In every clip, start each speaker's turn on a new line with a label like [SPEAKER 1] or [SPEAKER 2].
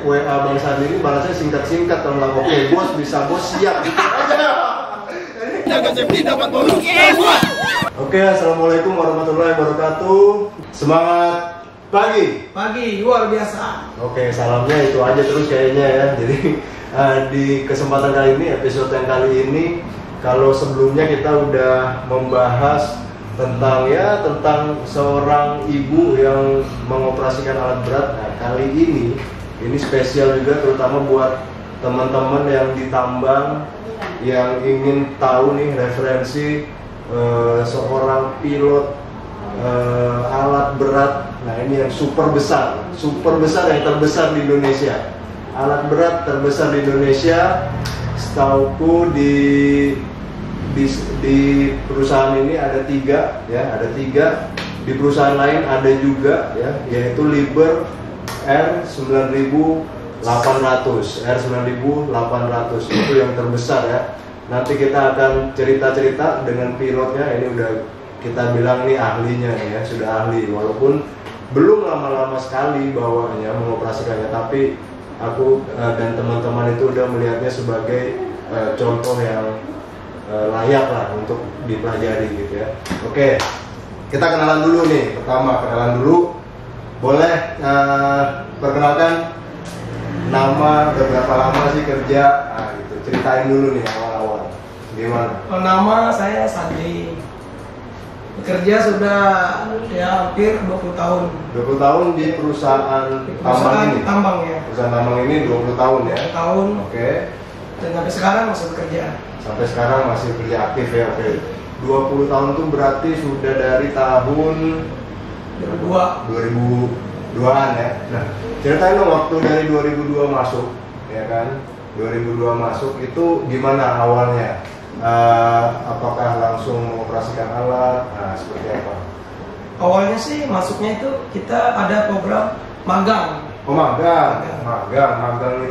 [SPEAKER 1] WA Bang Sandi ini balasnya singkat-singkat, kalau nggak oke bos, bisa bos, siap gitu aja. Oke, assalamualaikum warahmatullahi wabarakatuh. Semangat pagi.
[SPEAKER 2] Pagi luar biasa.
[SPEAKER 1] Oke, salamnya itu aja terus kayaknya ya. Jadi di kesempatan kali ini, episode yang kali ini, kalau sebelumnya kita udah membahas tentang seorang ibu yang mengoperasikan alat berat. Nah, kali ini spesial juga, terutama buat teman-teman yang ditambang, yang ingin tahu nih referensi seorang pilot alat berat. Nah, ini yang super besar yang terbesar di Indonesia. Alat berat terbesar di Indonesia, setauku di perusahaan ini ada tiga ya, di perusahaan lain ada juga ya, yaitu Liber R9800 itu yang terbesar ya. Nanti kita akan cerita dengan pilotnya. Ini udah kita bilang nih ahlinya nih ya, sudah ahli walaupun belum lama-lama sekali bawahnya mengoperasikannya, tapi aku dan teman-teman itu udah melihatnya sebagai contoh yang layak lah untuk dipelajari gitu ya. Oke, kita kenalan dulu nih. Pertama kenalan dulu. Boleh perkenalkan nama, berapa lama sih kerja, nah, gitu. Ceritain dulu nih awal-awal gimana.
[SPEAKER 2] Nama saya Sandi. Bekerja sudah ya hampir 20 tahun.
[SPEAKER 1] 20 tahun di perusahaan tambang ini.
[SPEAKER 2] Tambang ya.
[SPEAKER 1] Perusahaan tambang ini 20 tahun ya.
[SPEAKER 2] 20 tahun.
[SPEAKER 1] Oke.
[SPEAKER 2] Dan sampai sekarang masih bekerja. Sampai
[SPEAKER 1] sekarang masih kerja aktif ya. Oke. 20 tahun itu berarti sudah dari tahun 2002-an ya. Nah, ceritain dong waktu dari 2002 masuk, ya kan? 2002 masuk itu gimana awalnya? Apakah langsung mengoperasikan alat? Nah, seperti apa?
[SPEAKER 2] Awalnya sih masuknya itu kita ada program magang.
[SPEAKER 1] Oh, magang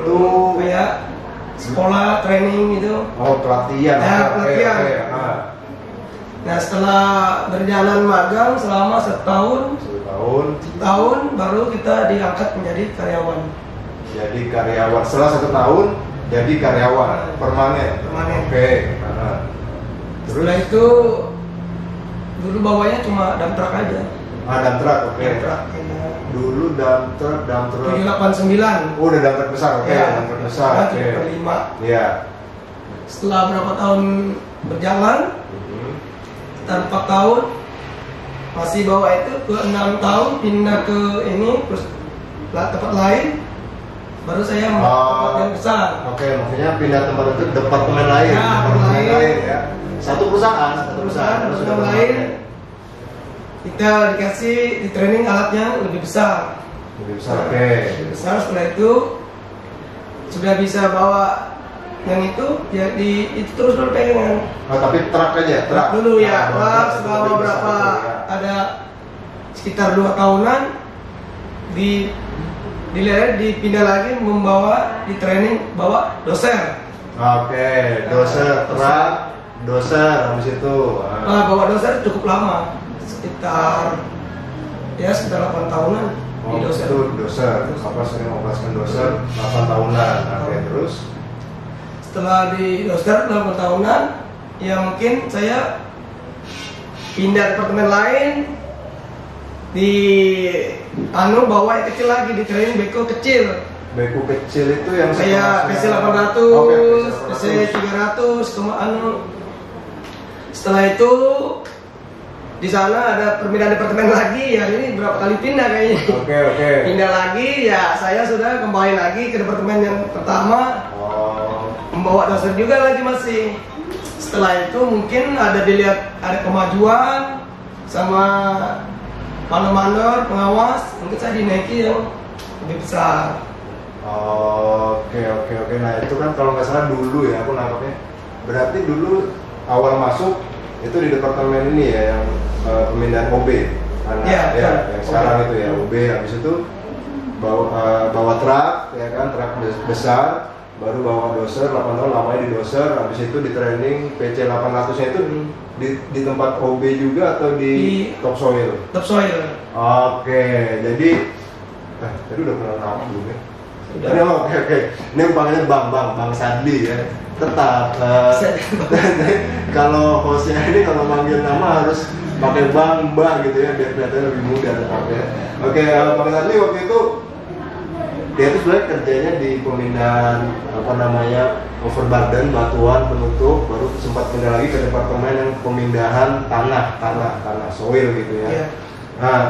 [SPEAKER 1] itu
[SPEAKER 2] kayak sekolah training gitu.
[SPEAKER 1] Oh, pelatihan.
[SPEAKER 2] Ya, pelatihan.
[SPEAKER 1] Okay.
[SPEAKER 2] Nah, setelah berjalan magang selama setahun baru kita diangkat menjadi karyawan.
[SPEAKER 1] Jadi karyawan setelah 1 tahun jadi karyawan permanen. Oke.
[SPEAKER 2] Setelah itu dulu bawanya cuma dump truck aja.
[SPEAKER 1] Dump truck, oke.
[SPEAKER 2] Dump truck.
[SPEAKER 1] Dulu dump truck
[SPEAKER 2] 789.
[SPEAKER 1] Oh, udah dump truck besar, oke.
[SPEAKER 2] Ya,
[SPEAKER 1] dump truck besar.
[SPEAKER 2] Oke. 5.
[SPEAKER 1] Iya.
[SPEAKER 2] Setelah berapa tahun berjalan, sekitar 4 tahun, masih bawa itu ke 6 tahun pindah ke ini tempat lain, baru saya mau tempat yang besar.
[SPEAKER 1] Oke, maksudnya pindah tempat itu departemen lain.
[SPEAKER 2] Ya, departemen lain ya.
[SPEAKER 1] Satu perusahaan
[SPEAKER 2] lain. Kita dikasih di training alatnya lebih besar.
[SPEAKER 1] Oke.
[SPEAKER 2] Lebih besar. Setelah itu sudah bisa bawa yang itu ya itu terus dulu pengen.
[SPEAKER 1] Oh, tapi truk aja, truk
[SPEAKER 2] dulu ya. Truk selama berapa ada sekitar 2 tahunan dipindah lagi membawa di training bawa doser.
[SPEAKER 1] Oke, doser truk, doser habis itu.
[SPEAKER 2] Bawa doser cukup lama, sekitar 8 tahunan.
[SPEAKER 1] Di doser. Itu doser. Apa sering mengoperasikan doser 8 tahunan. Oke, terus
[SPEAKER 2] setelah di doser 8 tahunan, ya mungkin saya pindah departemen lain di bawa yang kecil lagi, di training beko kecil.
[SPEAKER 1] Beko kecil itu yang
[SPEAKER 2] kayak PC 800, PC 300, Setelah itu di sana ada perpindahan departemen lagi, ya ini berapa kali pindah kayaknya.
[SPEAKER 1] Oke.
[SPEAKER 2] Pindah lagi, ya saya sudah kembali lagi ke departemen yang pertama. Membawa doser juga lagi masih. Setelah itu mungkin ada dilihat ada kemajuan sama mandor, pengawas, mungkin saya dinaiki yang lebih besar.
[SPEAKER 1] Oke. Nah itu kan kalau nggak salah dulu ya aku nangkapnya. Berarti dulu awal masuk itu di departemen ini ya yang pemindahan OB. Yang sekarang itu ya OB. Habis itu bawa truk ya kan, truk besar, baru bawa doser 8 tahun lamanya di doser. Habis itu di training PC 800-nya itu di tempat OB juga atau di topsoil?
[SPEAKER 2] Topsoil.
[SPEAKER 1] Oke, jadi tadi udah kenal nama belum ya? Oke. Ini panggilnya Bang Sadli ya. Tetap kalau hostnya ini kalau manggil nama harus pakai Bang gitu ya biar kelihatannya lebih muda tetap ya. Oke, Bang Sadli waktu itu dia tuh sebenarnya kerjanya di pemindahan overburden, batuan, penutup, baru sempat pindah lagi ke departemen yang pemindahan tanah soil gitu ya.
[SPEAKER 2] Yeah.
[SPEAKER 1] Nah,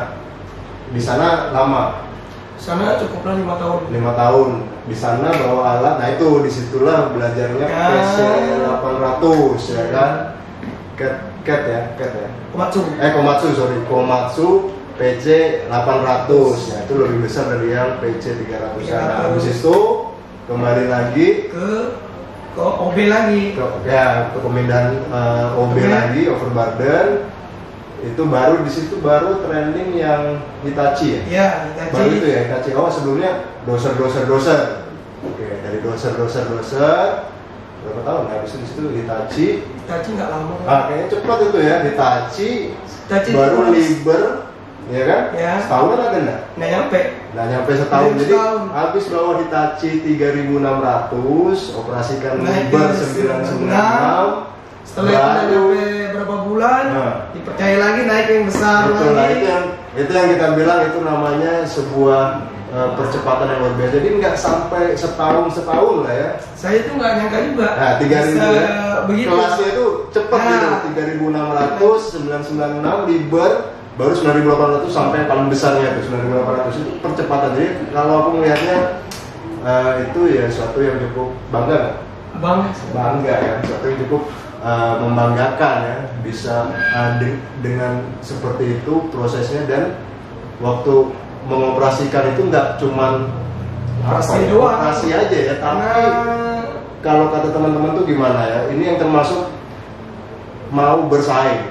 [SPEAKER 1] di sana lama.
[SPEAKER 2] Sana cukuplah 5 tahun.
[SPEAKER 1] 5 tahun di sana bawa alat. Nah itu disitulah belajarnya PC 800 ya kan, cat ya. Komatsu PC 800 ya itu lebih besar dari yang PC 300. Nah, habis itu kembali lagi ke
[SPEAKER 2] OB lagi.
[SPEAKER 1] Ke pemindahan OB lagi, overburden. Itu baru di situ baru training yang Hitachi ya?
[SPEAKER 2] Iya, Hitachi.
[SPEAKER 1] Baru itu ya Hitachi. Oh sebelumnya doser. Oke, dari doser. Berapa tahun? Habis itu di situ Hitachi
[SPEAKER 2] nggak lama.
[SPEAKER 1] Kayaknya cepat itu ya Hitachi baru Liber, ya kan? Ya. Setahunan ada nggak? Nggak nyampe setahun. Jadi habis bawa Hitachi 3600, operasikan Liber 996.
[SPEAKER 2] Setelah itu nyampe berapa bulan, dipercaya lagi naik yang besar.
[SPEAKER 1] Betul, lagi. Nah itu yang kita bilang itu namanya sebuah percepatan yang luar biasa. Jadi nggak sampai setahun lah ya.
[SPEAKER 2] Saya itu nggak nyangka juga.
[SPEAKER 1] Nah 3000 ya.
[SPEAKER 2] Begitu.
[SPEAKER 1] Kelasnya itu cepat gitu. 3600, 996 Liber, baru 9800 sampai yang paling besarnya itu 9800 itu percepatan. Jadi kalau aku melihatnya itu ya suatu yang cukup bangga ya, suatu yang cukup membanggakan ya, bisa dengan seperti itu prosesnya. Dan waktu mengoperasikan itu nggak cuman operasi aja ya, tapi kalau kata teman-teman tuh gimana ya, ini yang termasuk mau bersaing.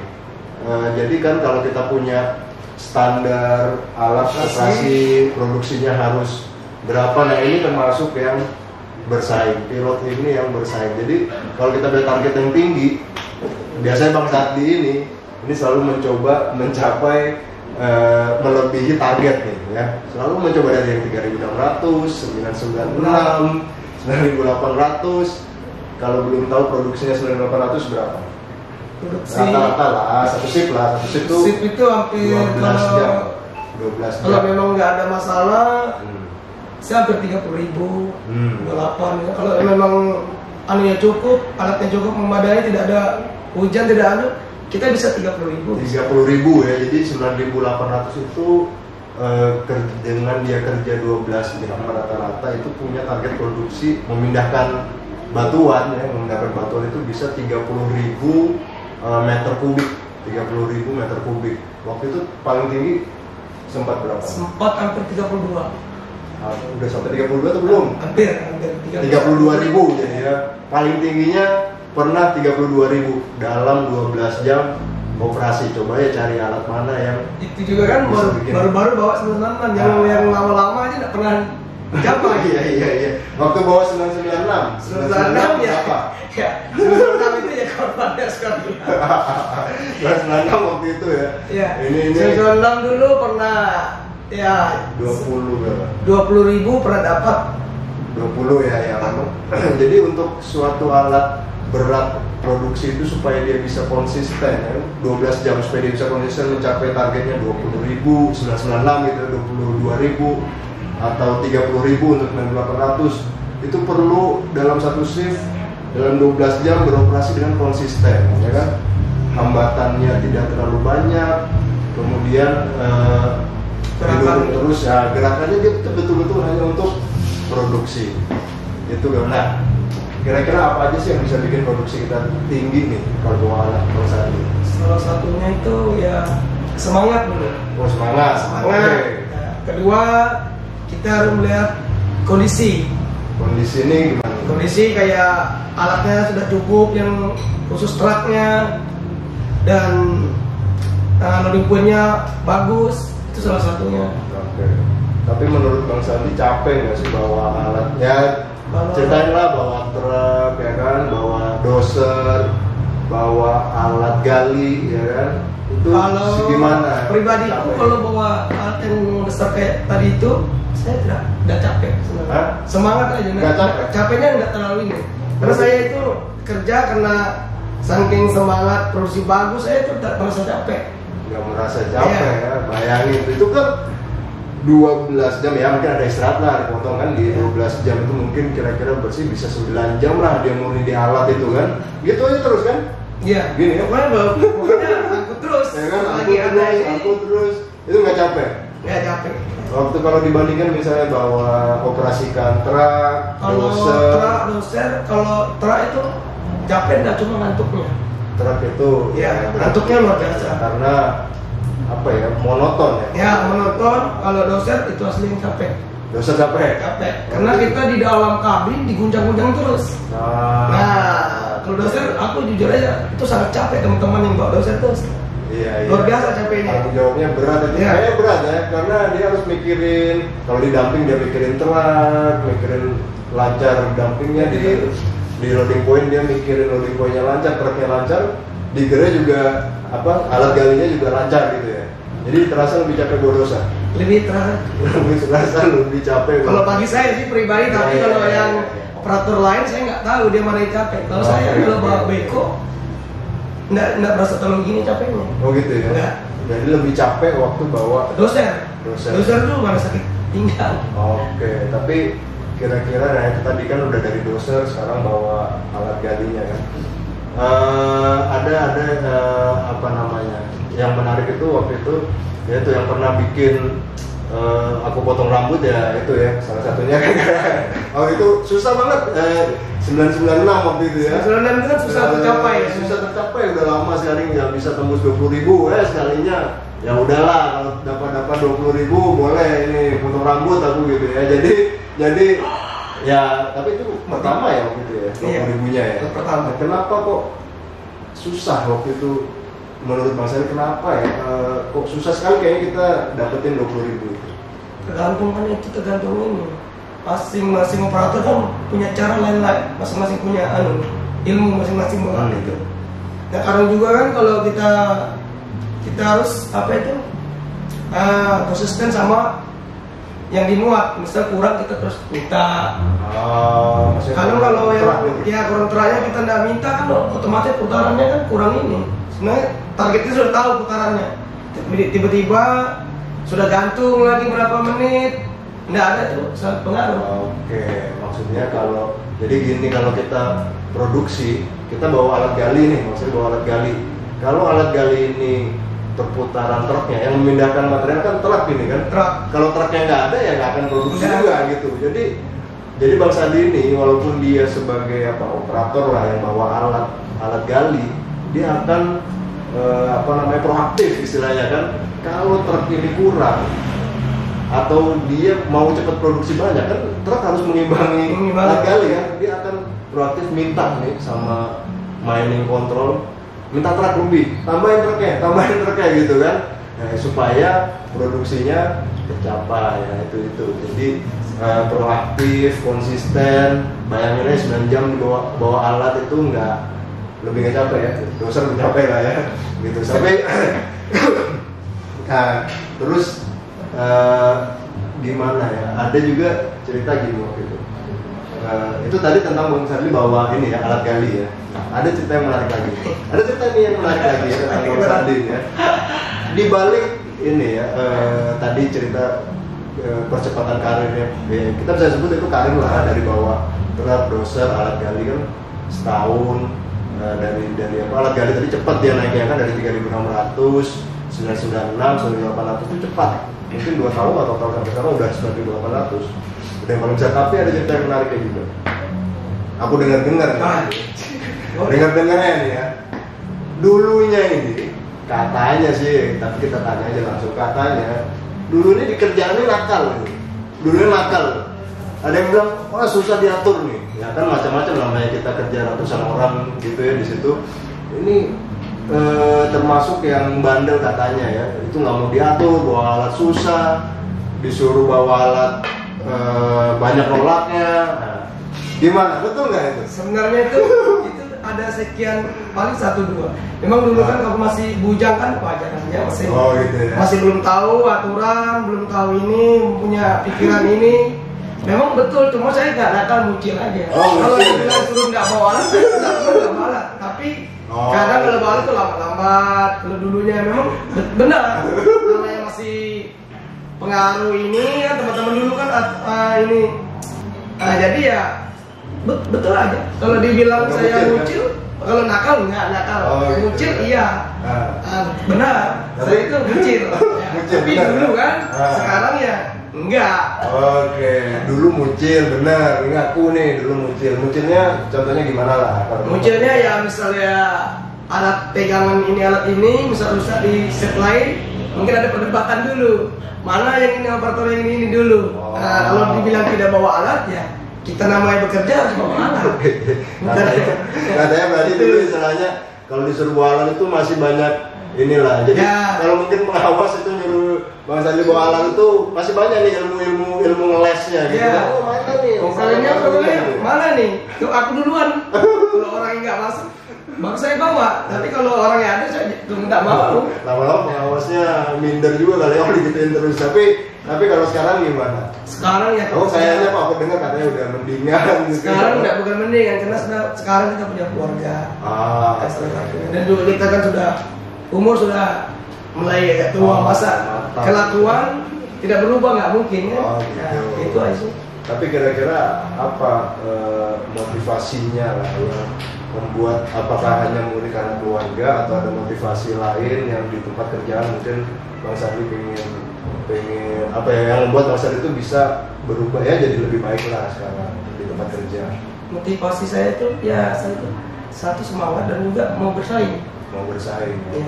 [SPEAKER 1] Jadi kan kalau kita punya standar alat operasi produksinya harus berapa, nah ini termasuk yang bersaing, pilot ini yang bersaing. Jadi kalau kita punya target yang tinggi, biasanya Bang Sadli ini selalu mencoba mencapai melebihi target nih ya. Selalu mencoba dari yang 3600, 996, 9800. Kalau belum tahu produksinya 9800 berapa?
[SPEAKER 2] Produksi
[SPEAKER 1] rata-rata lah, satu shift itu
[SPEAKER 2] hampir
[SPEAKER 1] 12 jam.
[SPEAKER 2] Kalau memang nggak ada masalah, saya hampir 30.000, 28 ya. Kalau memang anunya cukup, alatnya cukup memadai, tidak ada hujan, tidak ada, kita bisa 30.000
[SPEAKER 1] ya. Jadi 9.800 itu dengan dia kerja 12 jam rata-rata itu punya target produksi memindahkan batuan ya, memindahkan batuan itu bisa 30.000 meter kubik. Waktu itu paling tinggi sempat berapa?
[SPEAKER 2] Sempat hampir 32.
[SPEAKER 1] Udah sampai 32 atau belum?
[SPEAKER 2] Hampir
[SPEAKER 1] 32.000 jadi ya. Paling tingginya pernah 32.000 dalam 12 jam operasi. Coba ya cari alat mana yang
[SPEAKER 2] itu juga kan baru-baru bawa 996 yang lama-lama aja nggak pernah capai.
[SPEAKER 1] Iya. Waktu bawa 996
[SPEAKER 2] ya. Ya. 996 itu ya korbannya sekali.
[SPEAKER 1] 996 waktu itu ya.
[SPEAKER 2] Iya.
[SPEAKER 1] Ini
[SPEAKER 2] 996 dulu pernah ya
[SPEAKER 1] 20 berapa?
[SPEAKER 2] 20.000 pernah dapat.
[SPEAKER 1] 20 ya. Jadi untuk suatu alat berat produksi itu supaya dia bisa konsisten ya, 12 jam supaya dia bisa konsisten mencapai targetnya 20.000, 996 gitu, 22.000 atau 30.000 untuk 9800 itu perlu dalam satu shift dalam 12 jam beroperasi dengan konsisten ya kan, hambatannya tidak terlalu banyak, kemudian didukung terus ya, gerakannya dia betul-betul hanya untuk produksi itu kan. Nah kira-kira apa aja sih yang bisa bikin produksi kita tinggi nih kalau bawa alat perusahaan ini?
[SPEAKER 2] Salah satunya itu ya semangat dulu.
[SPEAKER 1] Oh, semangat.
[SPEAKER 2] Semangat.
[SPEAKER 1] Oke.
[SPEAKER 2] Nah, kedua, kita harus melihat kondisi.
[SPEAKER 1] Kondisi ini gimana?
[SPEAKER 2] Kondisi kayak alatnya sudah cukup, yang khusus truknya, dan loading point-nya bagus, itu salah satunya.
[SPEAKER 1] Oke. Tapi menurut Bang Sandi capek nggak sih bawa alatnya? Ceritain lah, bawa truk ya kan, bawa doser, bawa alat gali ya kan. Itu
[SPEAKER 2] Kalau
[SPEAKER 1] gimana?
[SPEAKER 2] pribadiku
[SPEAKER 1] Capek?
[SPEAKER 2] kalau bawa alat yang besar kayak tadi itu, saya tidak capek sebenarnya.
[SPEAKER 1] Hah?
[SPEAKER 2] Semangat aja.
[SPEAKER 1] Nggak capek?
[SPEAKER 2] Capeknya nggak terlalu ini. Karena saya itu kerja karena saking semangat produksi bagus, saya itu tidak merasa capek.
[SPEAKER 1] Nggak merasa capek
[SPEAKER 2] Iya.
[SPEAKER 1] ya, bayangin itu kan 12 jam ya, mungkin ada istirahat lah, dipotong kan di 12 jam itu mungkin kira-kira bersih bisa 9 jam lah dia murni di alat itu kan, gitu aja terus kan?
[SPEAKER 2] Iya.
[SPEAKER 1] Gini ya?
[SPEAKER 2] Pokoknya angkut terus.
[SPEAKER 1] Ya kan,
[SPEAKER 2] Lagi ada ini,
[SPEAKER 1] angkut terus, itu nggak capek?
[SPEAKER 2] nggak capek.
[SPEAKER 1] Waktu kalau dibandingkan misalnya bawa operasikan truk,
[SPEAKER 2] Kalau doser, kalau truk itu capek nggak cuma ngantuknya.
[SPEAKER 1] truk itu
[SPEAKER 2] Ya, ngantuknya luar biasa.
[SPEAKER 1] karena apa ya, monoton ya?
[SPEAKER 2] Ya, menonton. Kalau doser itu asli yang capek.
[SPEAKER 1] Dosa capek?
[SPEAKER 2] Capek. Karena kita di dalam kabin diguncang-guncang terus. Nah, kalau doser aku jujur aja itu sangat capek, teman-teman yang bawa doser terus.
[SPEAKER 1] Iya,
[SPEAKER 2] Luar biasa capeknya.
[SPEAKER 1] Tanggung jawabnya berat itu.
[SPEAKER 2] Iya.
[SPEAKER 1] Kayaknya berat ya, karena dia harus mikirin, kalau di dumping dia mikirin truk, mikirin lancar dumpingnya, di loading point dia mikirin loading pointnya lancar, truknya lancar, di gerai juga apa, alat galinya juga lancar gitu ya. Jadi terasa lebih capek bawa dosa.
[SPEAKER 2] Lebih terang.
[SPEAKER 1] Lebih terasa lebih capek.
[SPEAKER 2] Kalau bagi saya sih pribadi, tapi
[SPEAKER 1] Iya,
[SPEAKER 2] kalau
[SPEAKER 1] iya,
[SPEAKER 2] yang
[SPEAKER 1] iya.
[SPEAKER 2] operator lain saya nggak tahu dia mana yang capek. Kalau saya
[SPEAKER 1] Oke,
[SPEAKER 2] kalau bawa
[SPEAKER 1] oke.
[SPEAKER 2] beko nggak berasa terlalu gini capeknya.
[SPEAKER 1] Oh gitu ya.
[SPEAKER 2] Enggak.
[SPEAKER 1] Jadi lebih capek waktu bawa.
[SPEAKER 2] Doser.
[SPEAKER 1] Doser.
[SPEAKER 2] Doser tuh mana sakit pinggang.
[SPEAKER 1] Oke, tapi kira-kira nah itu tadi kan udah dari doser, sekarang bawa alat galinya kan. Ada apa namanya? Yang menarik itu waktu itu yaitu yang pernah bikin aku potong rambut ya, itu ya salah satunya. Oh itu susah banget. 996 waktu itu ya.
[SPEAKER 2] 996 itu kan susah tercapai.
[SPEAKER 1] Susah tercapai, udah lama sekali nggak bisa tembus 20.000 sekalinya. Ya udahlah, kalau dapat 20.000 boleh ini potong rambut aku gitu ya. Jadi ya, tapi itu pertama ya waktu itu ya, 20.000-nya ya.
[SPEAKER 2] Itu pertama.
[SPEAKER 1] Kenapa kok susah waktu itu? Menurut Bang Sari kenapa ya? Kok susah sekali kayaknya kita dapetin 20.000 itu?
[SPEAKER 2] Tergantung kan, itu tergantung ini. Masing-masing operator kan punya cara lain-lain, masing-masing punya ilmu masing-masing banget itu. Nah kadang juga kan kalau kita harus apa itu konsisten sama yang dimuat, misal kurang kita terus minta. Kalau yang ya kurang teranya kita nggak minta kan otomatis putarannya kan kurang ini. Sebenarnya targetnya sudah tahu putarannya, tiba-tiba sudah gantung lagi berapa menit, nggak ada tuh sangat pengaruh.
[SPEAKER 1] Oke, maksudnya kalau jadi gini, kalau kita produksi kita bawa alat gali nih, maksudnya bawa alat gali. Kalau alat gali ini perputaran truknya yang memindahkan material kan truk ini kan.
[SPEAKER 2] Truk.
[SPEAKER 1] Kalau truknya nggak ada ya nggak akan produksi
[SPEAKER 2] Nggak.
[SPEAKER 1] juga gitu. Jadi Bang Sandi ini walaupun dia sebagai operator lah yang bawa alat gali, dia akan proaktif istilahnya kan. Kalau truk ini kurang atau dia mau cepat produksi banyak kan, truk harus mengimbangi alat gali kan. Dia akan proaktif minta nih sama mining control, minta truk lebih, tambahin truknya gitu kan. Nah, supaya produksinya tercapai ya, itu. Jadi proaktif, konsisten. Bayangin aja 9 jam bawa alat itu lebih nggak capek ya, dosa lebih capek lah ya gitu. Sampai nah, terus gimana ya, ada juga cerita gini waktu itu tadi tentang Bang Sandi bawa ini ya, alat gali ya. Ada cerita yang menarik lagi, ya tentang Bang Sandi ya. Di balik ini ya, tadi cerita percepatan karirnya ya, kita bisa sebut itu karir lah, dari bawah truk, doser, alat gali kan setahun. Dari alat gali tadi cepat dia naiknya kan, dari 3.600, 996, 9.800 itu cepat. Mungkin 2 tahun atau tahun sampai sekarang udah 9.800. Udah yang paling besar. Tapi ada cerita yang menarik kayak juga. Aku dengar-dengarnya nih ya. Dulunya ini katanya sih, tapi kita tanya aja langsung, katanya dulu ini di kerjaan ini nakal nih. Dulu ini nakal. Ada yang bilang, wah susah diatur nih. Ya kan macam-macam namanya kita kerja ratusan orang gitu ya di situ. Ini termasuk yang bandel katanya ya. Itu nggak mau diatur, bawa alat susah, disuruh bawa alat banyak nolaknya. Nah, gimana? Betul nggak itu?
[SPEAKER 2] Sebenarnya itu ada sekian, paling 1-2. Memang dulu kan aku masih bujang kan pelajarannya masih
[SPEAKER 1] gitu ya?
[SPEAKER 2] masih belum tahu aturan, belum tahu ini, punya pikiran ini. Memang betul, cuma saya nggak nakal, mucil aja. Kalau dibilang suruh nggak bawa alat, saya nggak bawa alat. Tapi kadang kalau bawa alat itu lambat-lambat. Kalau dulunya memang benar, namanya masih pengaruh ini ya, teman-teman dulu kan ini. Jadi ya betul aja. Kalau dibilang saya mucil, kalau nakal nggak nakal. Mucil iya, benar. Saya itu mucil. Tapi dulu kan, sekarang ya enggak.
[SPEAKER 1] Oke, dulu mucil, benar. Ini aku nih dulu mucil. Mucilnya contohnya gimana lah?
[SPEAKER 2] Mucilnya ya misalnya alat pegangan ini, alat ini, misal rusak di set lain, mungkin ada perdebatan dulu. Mana yang ini operator yang ini dulu. Nah, kalau dibilang tidak bawa alat ya kita namanya bekerja harus bawa alat.
[SPEAKER 1] Katanya berarti dulu istilahnya kalau disuruh bawa alat itu masih banyak inilah. Jadi kalau mungkin pengawas itu nyuruh Bang Sandi bawa alat itu masih banyak nih ilmu ngelesnya gitu. Oh mana nih?
[SPEAKER 2] Mana nih? Tuh aku duluan. Kalau orang yang nggak masuk, baru saya bawa. Tapi kalau orang yang ada saya nggak mau.
[SPEAKER 1] Lama-lama pengawasnya minder juga kali, digituin terus. Tapi kalau sekarang gimana?
[SPEAKER 2] Sekarang ya.
[SPEAKER 1] Kayaknya Pak, aku dengar katanya udah mendingan.
[SPEAKER 2] Sekarang udah bukan mendingan, karena sekarang kita punya keluarga. Dan juga kita kan sudah umur sudah mulai agak tua, masa kelakuan tidak berubah nggak mungkin ya. Itu aja sih.
[SPEAKER 1] Tapi kira-kira apa motivasinya lah ya, membuat, apakah hanya murni karena keluarga atau ada motivasi lain yang di tempat kerjaan mungkin Bang Sandi pengen apa ya yang membuat Bang Sandi itu bisa berubah ya jadi lebih baik lah sekarang di tempat kerja?
[SPEAKER 2] Motivasi saya itu ya saya itu satu semangat dan juga mau bersaing. Ya.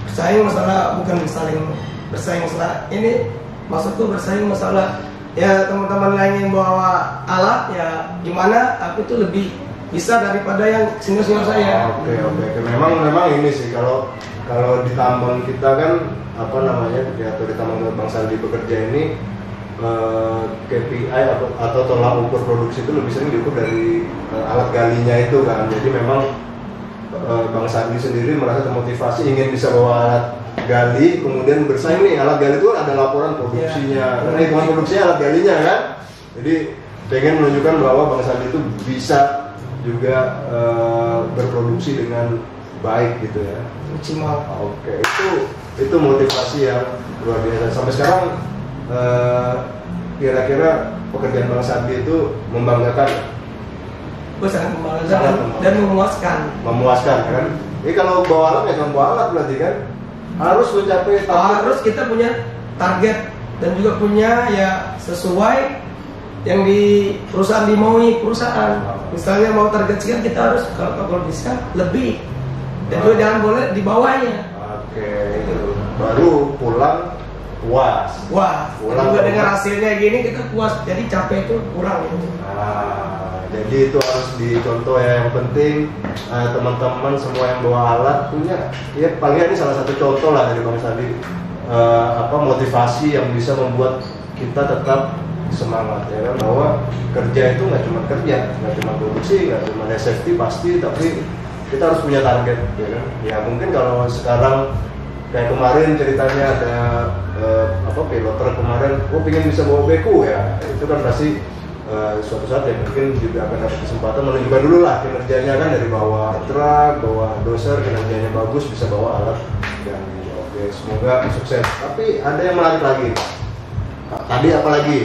[SPEAKER 2] Bersaing masalah bukan bersaing masalah ini, maksudku bersaing masalah ya teman-teman lain yang bawa alat ya gimana aku itu lebih bisa daripada yang senior saya.
[SPEAKER 1] Oke. Memang ini sih kalau di tambang kita kan apa namanya ya, atau di tambang Bang Sandi bekerja ini KPI atau tolak ukur produksi itu lebih sering diukur dari alat galinya itu kan. Jadi memang Bang Sandi sendiri merasa termotivasi ingin bisa bawa alat gali, kemudian bersaing nih. Alat gali itu ada laporan produksinya, karena hitungan produksinya alat galinya kan. Jadi pengen menunjukkan bahwa Bang Sandi itu bisa juga berproduksi dengan baik gitu ya.
[SPEAKER 2] Maksimal.
[SPEAKER 1] Oke, itu motivasi yang luar biasa. Sampai sekarang kira-kira pekerjaan Bang Sandi itu membanggakan?
[SPEAKER 2] Sangat membanggakan dan memuaskan.
[SPEAKER 1] Memuaskan kan? Jadi kalau bawa alat ya cuma bawa alat berarti kan? Harus mencapai target.
[SPEAKER 2] Harus kita punya target dan juga punya ya sesuai yang di perusahaan dimaui perusahaan. Misalnya mau target sekian kita harus kalau bisa lebih. Dan juga jangan boleh di bawahnya.
[SPEAKER 1] Oke, itu baru pulang puas.
[SPEAKER 2] Pulang juga dengan hasilnya gini kita puas. Jadi capek itu kurang gitu.
[SPEAKER 1] Jadi itu harus dicontoh ya. Yang penting teman-teman semua yang bawa alat punya ya paling ini salah satu contoh lah dari Bang Sandi motivasi yang bisa membuat kita tetap semangat ya kan, bahwa kerja itu nggak cuma kerja, nggak cuma produksi, nggak cuma safety pasti, tapi kita harus punya target ya kan. Ya mungkin kalau sekarang kayak kemarin ceritanya ada pilot truk kemarin, pengen bisa bawa beku ya, itu kan pasti suatu saat ya mungkin juga akan dapat kesempatan menunjukkan dulu lah kinerjanya kan, dari bawa truk, bawa doser, kinerjanya bagus, bisa bawa alat dan oke, semoga sukses. Tapi ada yang menarik lagi. Tadi apa lagi?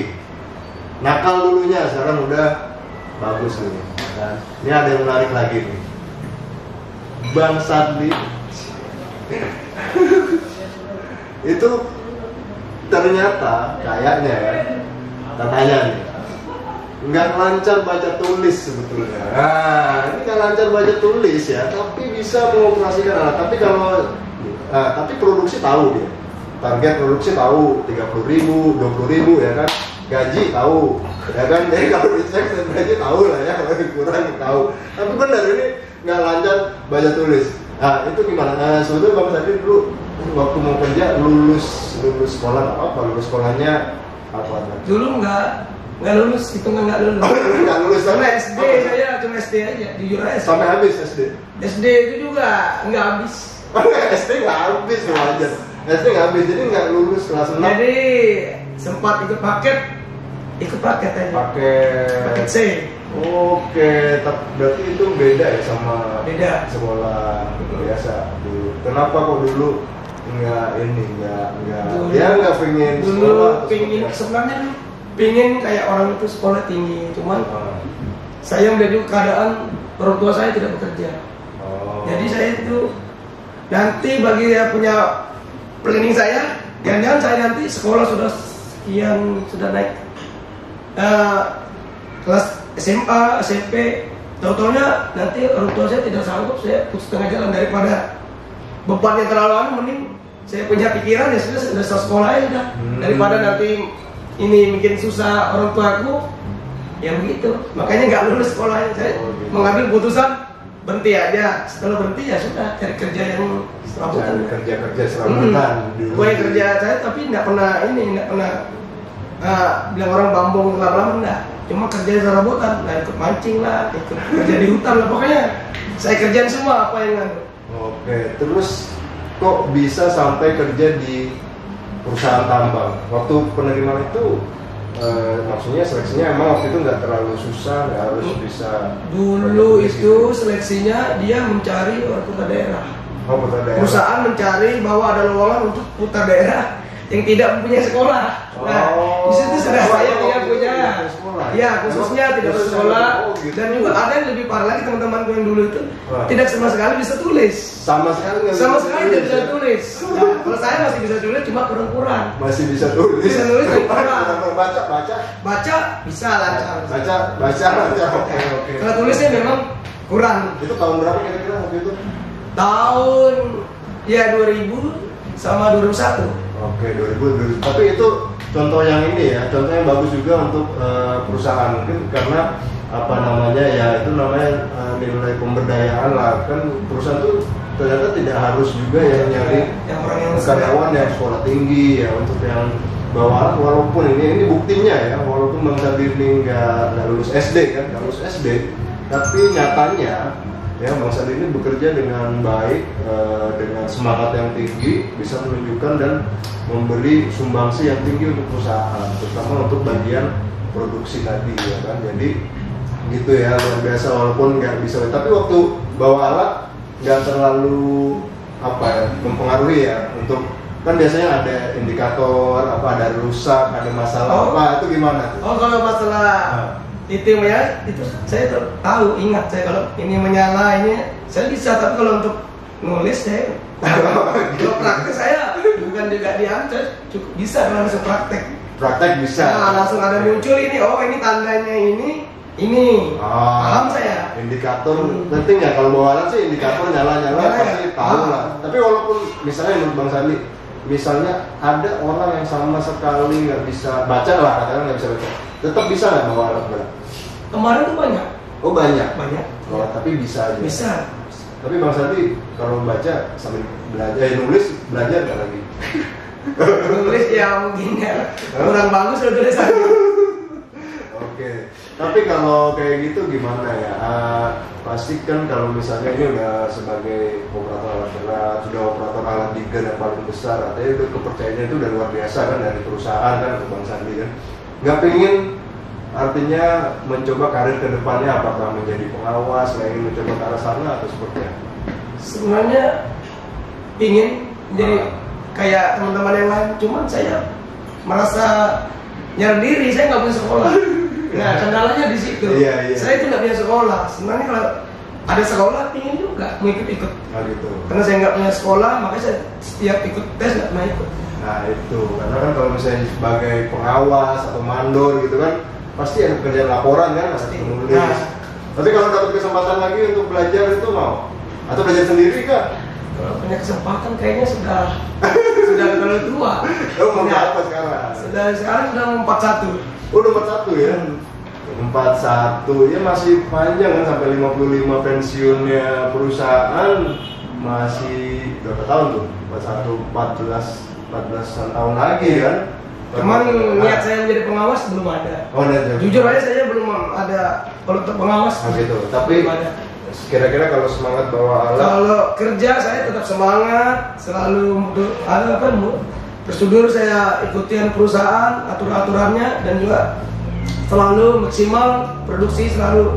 [SPEAKER 1] Nakal dulunya, sekarang udah bagus nih kan. Ini ada yang menarik lagi nih. Bang Sandi itu ternyata kayaknya ya, katanya nih nggak lancar baca tulis sebetulnya. Nah, ini nggak lancar baca tulis ya, tapi bisa mengoperasikan alat. Tapi kalau Nah, tapi produksi tahu dia. Target produksi tahu 30.000, 20.000 ya kan. Gaji tahu, ya kan. Jadi kalau dicek gaji tahu lah ya, kalau kurang tahu. Tapi benar ini nggak lancar baca tulis. Nah, itu gimana? Nah, sebetulnya Bang Sandi dulu waktu mau kerja lulus sekolah apa? Lulus sekolahnya apa?
[SPEAKER 2] Dulu nggak lulus, itu nggak lulus.
[SPEAKER 1] Nggak lulus
[SPEAKER 2] Karena
[SPEAKER 1] sampai
[SPEAKER 2] SD saya cuma SD aja, jujur aja.
[SPEAKER 1] sampai habis SD.
[SPEAKER 2] SD itu juga nggak habis.
[SPEAKER 1] SD nggak habis tuh wajar. SD nggak habis, jadi nggak lulus kelas 6.
[SPEAKER 2] Jadi sempat ikut paket aja. Paket C.
[SPEAKER 1] Oke, berarti itu beda ya sama
[SPEAKER 2] Beda.
[SPEAKER 1] sekolah biasa dulu. Kenapa kok dulu nggak
[SPEAKER 2] Dulu-
[SPEAKER 1] ya nggak pengen
[SPEAKER 2] Dulu
[SPEAKER 1] sekolah? atau
[SPEAKER 2] pingin
[SPEAKER 1] seperti
[SPEAKER 2] sebenarnya pingin kayak orang itu sekolah tinggi, cuman
[SPEAKER 1] apa?
[SPEAKER 2] saya melihat juga keadaan orang tua saya tidak bekerja.
[SPEAKER 1] Oh.
[SPEAKER 2] Jadi saya itu nanti bagi yang punya planning saya, jangan-jangan saya nanti sekolah sudah sekian, sudah naik kelas SMA, SMP, tahu-taunya nanti orang tua saya tidak sanggup, saya putus tengah jalan. Daripada bebannya terlalu anu, mending saya punya pikiran ya sudah sekolah aja udah. Daripada nanti ini mungkin susah orang tua aku, ya begitu. Makanya nggak lulus sekolahnya, saya mengambil keputusan berhenti aja. Setelah berhenti ya sudah cari kerja yang serabutan.
[SPEAKER 1] Kerja serabutan dulu.
[SPEAKER 2] Gue yang kerja saya tapi nggak pernah bilang orang bambung lama-lama enggak. Cuma kerja serabutan, nah ikut mancing lah, ikut kerja di hutan lah, pokoknya saya kerjain semua apa yang ada.
[SPEAKER 1] Oke, terus kok bisa sampai kerja di perusahaan tambang? Waktu penerimaan itu maksudnya seleksinya emang waktu itu nggak terlalu susah, nggak harus bisa.
[SPEAKER 2] Dulu itu seleksinya dia mencari orang putra daerah.
[SPEAKER 1] Oh, putra daerah.
[SPEAKER 2] Perusahaan mencari bahwa ada lowongan untuk putra daerah yang tidak mempunyai sekolah. Nah, di situ sudah saya tidak punya. Ya, khususnya tidak bersekolah.
[SPEAKER 1] Gitu.
[SPEAKER 2] Dan juga ada yang lebih parah lagi teman-temanku yang dulu itu tidak sama sekali bisa tulis.
[SPEAKER 1] Sama sekali nggak
[SPEAKER 2] Tidak bisa tulis. Nah, kalau saya masih bisa tulis, cuma kurang-kurang.
[SPEAKER 1] Masih bisa tulis.
[SPEAKER 2] Bisa tulis, tapi kurang.
[SPEAKER 1] Baca
[SPEAKER 2] Bisa lancar.
[SPEAKER 1] baca. Oke.
[SPEAKER 2] Kalau tulisnya memang kurang.
[SPEAKER 1] Itu tahun berapa kira-kira waktu itu?
[SPEAKER 2] Tahun ya 2000 sama 2001.
[SPEAKER 1] Oke, 2000. Tapi itu contoh yang ini ya, contoh yang bagus juga untuk perusahaan, mungkin karena apa namanya ya, itu namanya nilai pemberdayaan lah. Kan perusahaan tuh ternyata tidak harus juga yang nyari
[SPEAKER 2] yang orang yang
[SPEAKER 1] karyawan yang sekolah tinggi ya, untuk yang bawaan. Walaupun ini buktinya ya, walaupun Bang Sandi ini nggak lulus SD kan, nggak lulus SD, tapi nyatanya ya Bang Sandi ini bekerja dengan baik, dengan semangat yang tinggi, bisa menunjukkan dan memberi sumbangsi yang tinggi untuk perusahaan, terutama untuk bagian produksi tadi ya kan. Jadi gitu ya, luar biasa. Walaupun nggak bisa, tapi waktu bawa alat nggak terlalu apa ya, mempengaruhi ya. Untuk kan biasanya ada indikator apa, ada rusak, ada masalah apa, itu gimana tuh?
[SPEAKER 2] Oh, kalau masalah itu ya, itu saya tahu, ingat saya kalau ini menyala ini saya bisa, tapi kalau untuk nulis saya kalau praktek saya bukan juga saya cukup bisa langsung praktek
[SPEAKER 1] bisa.
[SPEAKER 2] Nah, langsung ada muncul ini, oh ini tandanya ini paham saya.
[SPEAKER 1] Indikator penting ya, kalau bawa alat sih indikator nyala pasti tahu lah. Tapi walaupun misalnya menurut Bang Sandi, misalnya ada orang yang sama sekali nggak bisa baca lah, katakan nggak bisa baca, tetap bisa nggak bawa alat berat?
[SPEAKER 2] Kemarin tuh banyak.
[SPEAKER 1] Oh banyak.
[SPEAKER 2] Ya.
[SPEAKER 1] Tapi bisa aja.
[SPEAKER 2] Bisa.
[SPEAKER 1] Tapi Bang Sandi kalau baca sambil belajar, nulis belajar nggak lagi?
[SPEAKER 2] Nulis ya mungkin ya kurang bagus loh tulisannya.
[SPEAKER 1] Oke. Tapi kalau kayak gitu gimana ya? Pastikan kalau misalnya ini udah sebagai operator alat berat, sudah operator alat digger yang paling besar, artinya itu kepercayaannya itu udah luar biasa kan dari perusahaan kan, untuk Bang Sandi kan. Nggak pengen artinya mencoba karir ke depannya, apakah menjadi pengawas, ingin mencoba ke arah sana atau seperti apa?
[SPEAKER 2] Sebenarnya ingin jadi kayak teman-teman yang lain, cuman saya merasa nyari diri, saya nggak punya sekolah. Nah, kendalanya di situ.
[SPEAKER 1] Iya.
[SPEAKER 2] Saya itu nggak punya sekolah. Sebenarnya kalau ada sekolah, ingin juga mengikut-ikut.
[SPEAKER 1] Gitu.
[SPEAKER 2] Karena saya nggak punya sekolah, makanya saya setiap ikut tes nggak pernah ikut.
[SPEAKER 1] Nah itu, karena kan kalau misalnya sebagai pengawas atau mandor gitu kan, pasti ada pekerjaan laporan kan, harus menulis.
[SPEAKER 2] Nah.
[SPEAKER 1] Tapi kalau dapat kesempatan lagi untuk belajar itu mau? Atau belajar sendiri kah?
[SPEAKER 2] Kalau punya kesempatan kayaknya sudah kalau tua.
[SPEAKER 1] Mau apa sekarang?
[SPEAKER 2] Sekarang sudah 41.
[SPEAKER 1] Udah 41 ya? 41 ya masih panjang kan sampai 55 pensiunnya perusahaan masih berapa tahun tuh? 14 tahun lagi kan?
[SPEAKER 2] Cuman niat saya menjadi pengawas belum ada.
[SPEAKER 1] Oh,
[SPEAKER 2] jujur aja saya belum ada kalau untuk pengawas.
[SPEAKER 1] Nah, gitu. Tapi kira-kira kalau semangat bawa alat,
[SPEAKER 2] kalau kerja saya tetap semangat, selalu ada apa prosedur saya ikutin perusahaan, aturan-aturannya, dan juga selalu maksimal produksi, selalu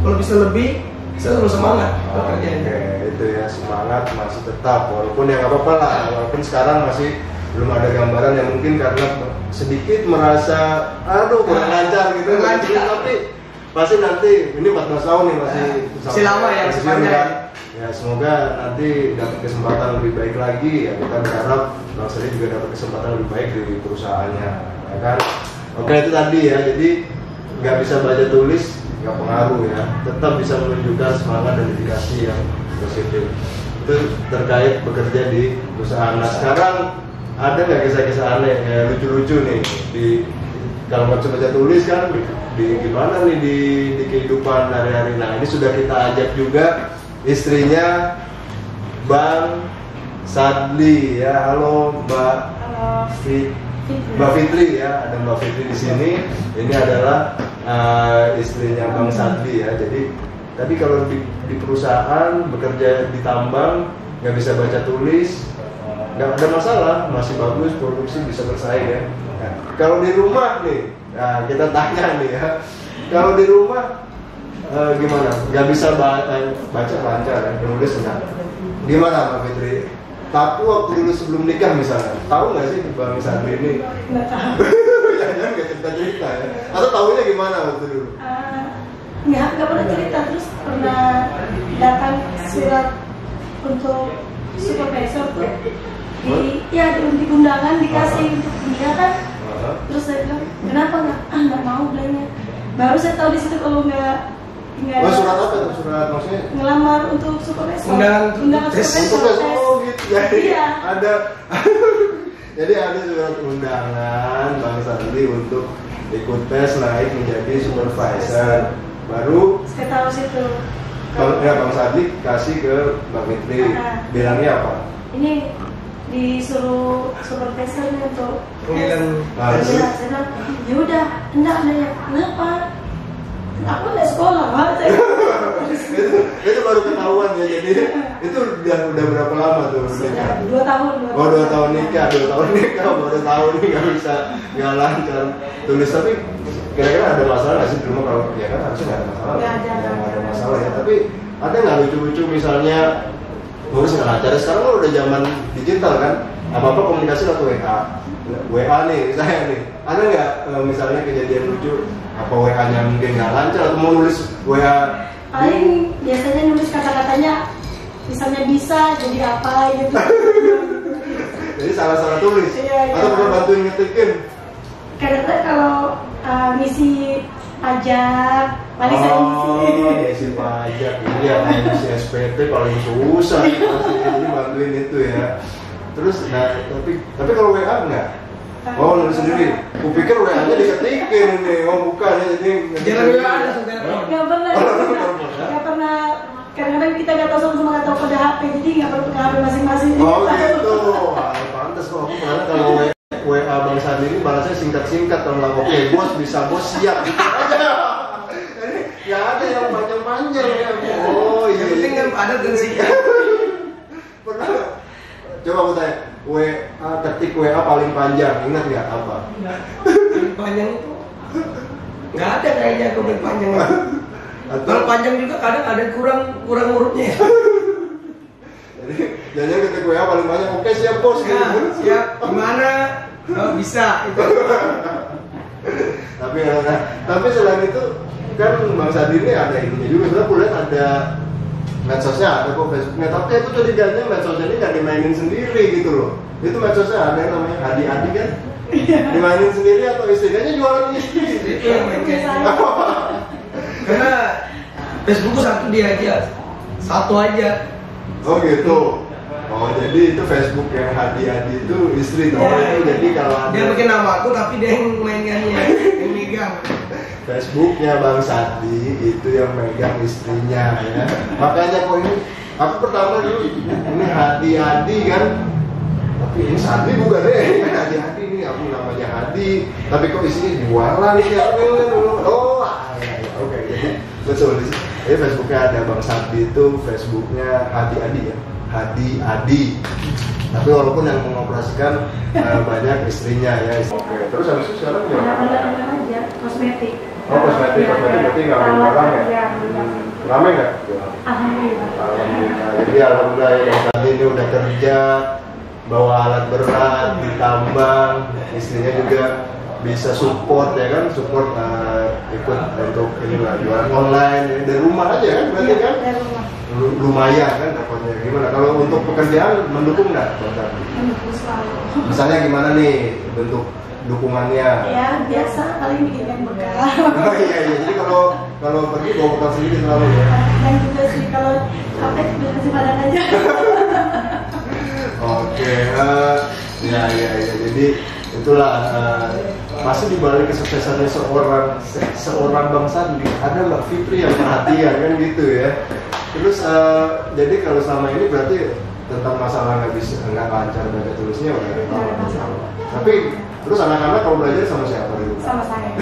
[SPEAKER 2] kalau bisa lebih, saya selalu semangat bekerjanya.
[SPEAKER 1] Itu ya, semangat masih tetap walaupun ya nggak apa-apa lah, walaupun sekarang masih belum ada gambaran yang mungkin karena sedikit merasa kurang lancar gitu, tapi pasti nanti ini 14 tahun nih masih
[SPEAKER 2] lama ya, masih panjang
[SPEAKER 1] kan? Ya semoga nanti dapat kesempatan lebih baik lagi ya, kita berharap Bang Sadi juga dapat kesempatan lebih baik di perusahaannya ya kan. Oke, itu tadi ya, jadi nggak bisa baca tulis nggak pengaruh ya, tetap bisa menunjukkan semangat dan dedikasi yang positif. Itu terkait bekerja di perusahaan. Nah sekarang ada nggak kisah-kisah aneh ya, lucu-lucu nih kalau mau baca tulis kan gimana nih di kehidupan hari-hari. Nah ini sudah kita ajak juga istrinya Bang Sadli ya. Halo Mbak. Mbak Fitri ya, ada Mbak Fitri di sini. Ini adalah istrinya Bang Sadli ya. Jadi tadi kalau di perusahaan bekerja di tambang nggak bisa baca tulis nggak ada masalah, masih bagus, produksi bisa bersaing ya. Nah, kalau di rumah nih, nah kita tanya nih ya, kalau di rumah gimana? Nggak bisa baca lancar ya, menulis enggak? Gimana Mbak Fitri? Tapi waktu dulu sebelum nikah misalnya, tahu nggak sih Bang Sadli ini?
[SPEAKER 3] Nggak tahu.
[SPEAKER 1] Jangan nggak cerita-cerita ya? Atau tahunya gimana waktu dulu?
[SPEAKER 3] Nggak pernah cerita, terus pernah datang surat untuk supervisor tuh di undangan dikasih untuk dia kan. Terus saya bilang kenapa nggak mau bilangnya. Baru saya tahu di situ kalau nggak
[SPEAKER 1] surat apa tuh? Surat maksudnya?
[SPEAKER 3] Ngelamar untuk supervisor.
[SPEAKER 2] Undangan
[SPEAKER 3] supervisor.
[SPEAKER 1] Oh gitu. Jadi
[SPEAKER 3] iya.
[SPEAKER 1] Jadi ada surat undangan Bang Sadli untuk ikut tes naik menjadi supervisor. Baru
[SPEAKER 3] saya tahu situ.
[SPEAKER 1] Bang Sadli kasih ke Mbak Fitri. Bilangnya apa?
[SPEAKER 3] Ini disuruh supervisornya untuk
[SPEAKER 2] panggilan.
[SPEAKER 3] Saya bilang ya udah, enggak ada ya. Kenapa? Aku nggak sekolah,
[SPEAKER 1] itu baru ketahuan ya. Jadi itu udah berapa lama tuh nikah?
[SPEAKER 3] 2 tahun.
[SPEAKER 1] 2 tahun nikah, baru tahu nih nggak lancar tulis. Tapi kira-kira ada masalah nggak sih di rumah? Kalau ya kan harusnya nggak ada masalah. Nggak ada masalah ya. Tapi ada nggak lucu-lucu misalnya ngurus nggak lancar? Sekarang kan udah zaman digital kan, apa komunikasi atau WA nih misalnya nih. Ada nggak misalnya kejadian lucu? Apa WA-nya mungkin nggak lancar atau mau nulis WA?
[SPEAKER 3] Paling biasanya nulis kata-katanya misalnya bisa jadi apa gitu.
[SPEAKER 1] Jadi salah tulis.
[SPEAKER 3] Iya.
[SPEAKER 1] Atau perlu bantuin ngetikin?
[SPEAKER 3] Kadang-kadang kalau ngisi pajak paling saya
[SPEAKER 1] ngisi pajak ini ya, ngisi SPT paling susah jadi bantuin itu ya. Terus nah tapi kalau WA enggak? Oh nulis sendiri. Kupikir WA-nya diketikin ini. Oh bukan ya, jadi
[SPEAKER 2] Jangan WA ada
[SPEAKER 3] nggak pernah. Kadang-kadang kita nggak tahu sama nggak tahu kode HP, jadi nggak perlu pakai HP masing-masing.
[SPEAKER 1] Oh gitu. Pantes kok aku karena kalau WA Bang Sadli ini balasnya singkat-singkat. Kalau nggak oke bos bisa bos siap gitu aja. Jadi nggak ada yang panjang-panjang ya. Oh iya.
[SPEAKER 2] Yang penting kan ada dan singkat.
[SPEAKER 1] Pernah coba aku tanya, ketik WA paling panjang, ingat nggak apa?
[SPEAKER 2] Paling panjang itu nggak ada kayaknya paling panjang. Kalau panjang juga kadang ada kurang urutnya.
[SPEAKER 1] Jadi jangan ketik WA paling panjang, oke siap bos.
[SPEAKER 2] Ya, siap. Gimana? Oh, bisa itu.
[SPEAKER 1] Tapi selain itu kan Bang Sadli ini ada ininya juga. Sebenarnya aku lihat ada medsosnya, ada kok Facebooknya. Tapi itu curiganya medsosnya ini nggak dimainin sendiri gitu loh. Itu medsosnya ada yang namanya Adi kan? Dimainin sendiri atau istrinya jualan istri?
[SPEAKER 2] Itu yang karena Facebook satu dia aja, satu aja.
[SPEAKER 1] Oh gitu. Oh, jadi itu Facebook yang Hadi itu istri tuh.
[SPEAKER 2] Ya,
[SPEAKER 1] Jadi kalau ada
[SPEAKER 2] dia bikin nama aku tapi dia yang mainkannya, yang megang.
[SPEAKER 1] Facebooknya Bang Sandi itu yang megang istrinya ya. Makanya kok ini aku pertama dulu ini Hadi kan. Tapi ini Sandi bukan deh. Hadi ini aku namanya Hadi. Tapi kok isinya jualan ya. Oh, ya. Oke. Jadi betul di sini. Jadi Facebooknya ada Bang Sandi itu Facebooknya Hadi ya. Hadi. Tapi walaupun yang mengoperasikan banyak istrinya ya. Oke. Terus habis itu sekarang
[SPEAKER 3] Benar-benar aja kosmetik.
[SPEAKER 1] Oh, kosmetik berarti nggak main barang ya? Rame nggak?
[SPEAKER 3] Alhamdulillah.
[SPEAKER 1] Alhamdulillah. Jadi alhamdulillah ya Bang Sandi ini udah kerja, bawa alat berat, ditambang, istrinya juga bisa support ya kan, support ikut untuk ini lah jualan online dari rumah aja kan, berarti kan?
[SPEAKER 3] Dari rumah.
[SPEAKER 1] Lumayan kan dapatnya. Gimana kalau untuk pekerjaan mendukung nggak Bang Sandi?
[SPEAKER 3] Mendukung selalu.
[SPEAKER 1] Misalnya gimana nih bentuk dukungannya?
[SPEAKER 3] Ya biasa paling bikin yang bekal.
[SPEAKER 1] Oh iya, jadi kalau pergi bawa bekal sendiri selalu ya.
[SPEAKER 3] Dan juga sih kalau capek juga kasih padang aja.
[SPEAKER 1] Oke, ya. Jadi itulah pasti dibalik kesuksesannya seorang Bang Sandi ada Mbak Fitri yang perhatian kan gitu ya. Terus jadi kalau selama ini berarti tentang masalah nggak lancar baca tulisnya udah ada masalah. Tapi terus anak-anak kalau belajar sama siapa dulu?
[SPEAKER 3] Sama saya.